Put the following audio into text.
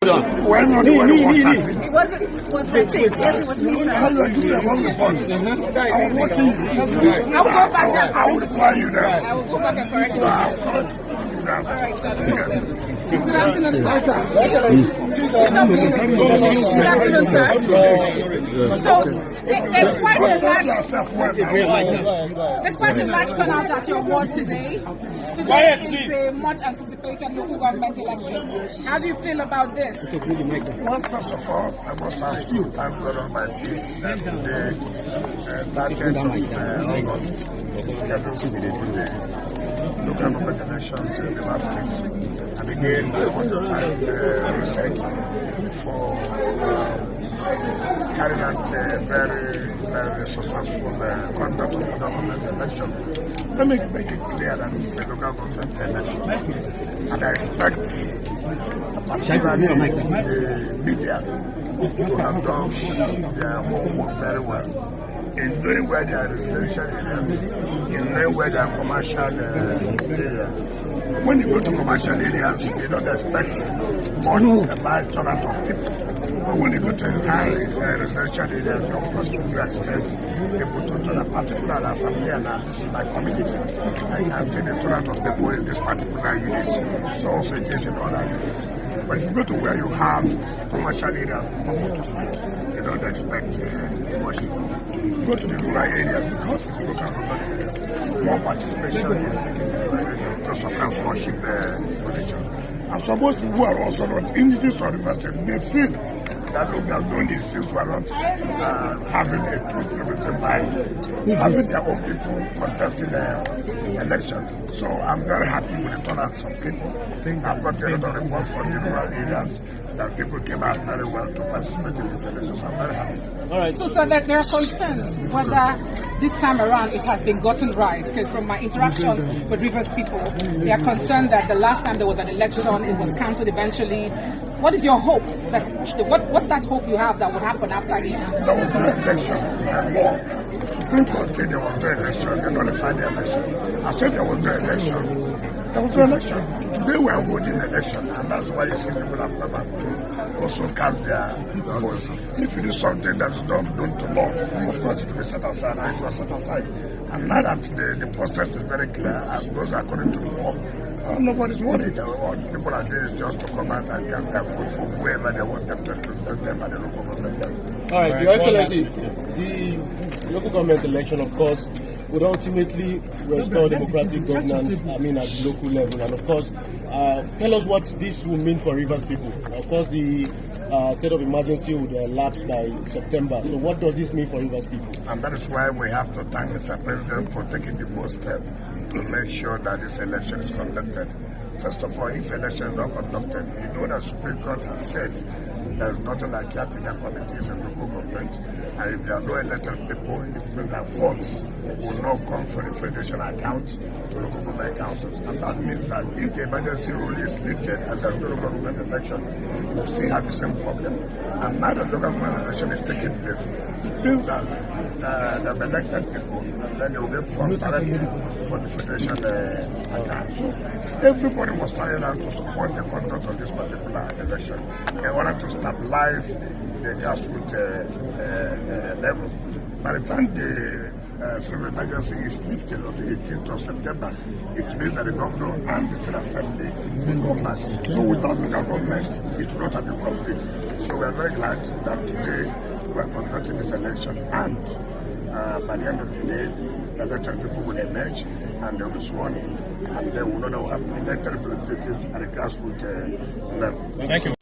Well, not the one who was starting. It wasn't was the tape. Yes, it was me, sir. How you are doing the wrong report? I was watching you. I will go back there. I will require you now. I will go back and correct you. I'll correct you now. All right, sir. No problem. Good afternoon, sir. Good afternoon, sir. So, there's quite a large turnout at your ward today. Today is a much anticipated local government election. How do you feel about this? Well, first of all, I must have few thank God Almighty that today, 30th of August, is scheduled for the local government elections in the last state. And again, I want to thank Wike for carrying out a very successful conduct of the government election. Let me make it clear that this is a local government election. And I expect particularly the media to have done their homework very well in knowing where there are residential areas, in knowing where there are commercial areas. When you go to commercial areas, you don't expect much a large turnout of people. But when you go to residential areas, of course, you expect people to turn up, particularly as I'm here now, this is my community. I can see the turnout of people in this particular unit. So also it is in other. But if you go to where you have commercial areas, you don't expect much people. Go to the rural areas because it's a local government area. More participation is taking the rural area because of councilorship position. And some most people are also not in this university. They feel that look, they are doing these things were not having a truth represented by having their own people contesting the election. So I'm very happy with the turnouts of people. I've got a lot of reports from the rural areas that people came out very well to participate in this election. So I'm very happy. All right. So that there are concerns whether this time around it has been gotten right, because from my interaction with Rivers people, they are concerned that the last time there was an election, it was cancelled eventually. What is your hope? What's that hope you have that would happen after the election? There was no election. Supreme Court said there was no election. They nullified the election. I said there was no election. There was no election. Today we are voting election, and that's why you see people have come out to also cast their votes. If you do something that is not done to law, of course it will be set aside, and it was set aside. And now that the process is very clear and goes according to the law, nobody's worried. What people are doing is just to come out and get their vote for whoever they want them to represent them at the local government level. All right, Your Excellency, the local government election, of course, would ultimately restore democratic governance, at the local level. And of course, tell us what this will mean for Rivers people. Of course, the state of emergency would lapse by September. So what does this mean for Rivers people? And that is why we have to thank Mr. President for taking the bold step to make sure that this election is conducted. First of all, if election is not conducted, you know that Supreme Court has said there is nothing like caretaker committees in local government, and if there are no elected people, it means that funds will not come for the federation account to local government councils. And that means that if the emergency rule is lifted and there is no local government election, we'll still have the same problem. And now that local government election is taking place, it means that the elected people, and then they will get funds directly for the federation account. So everybody was trying out to support the conduct of this particular election. They wanted to stabilize the grassroots level. By the time the state of emergency is lifted on the 18th of September, it means that the governor and the State Assembly will come back. So without local government, it will not have been complete. So we are very glad that today we are conducting this election, and by the end of the day, the elected people will emerge and they will be sworn in, and they will not have elected representatives at the grassroots level. Thank you.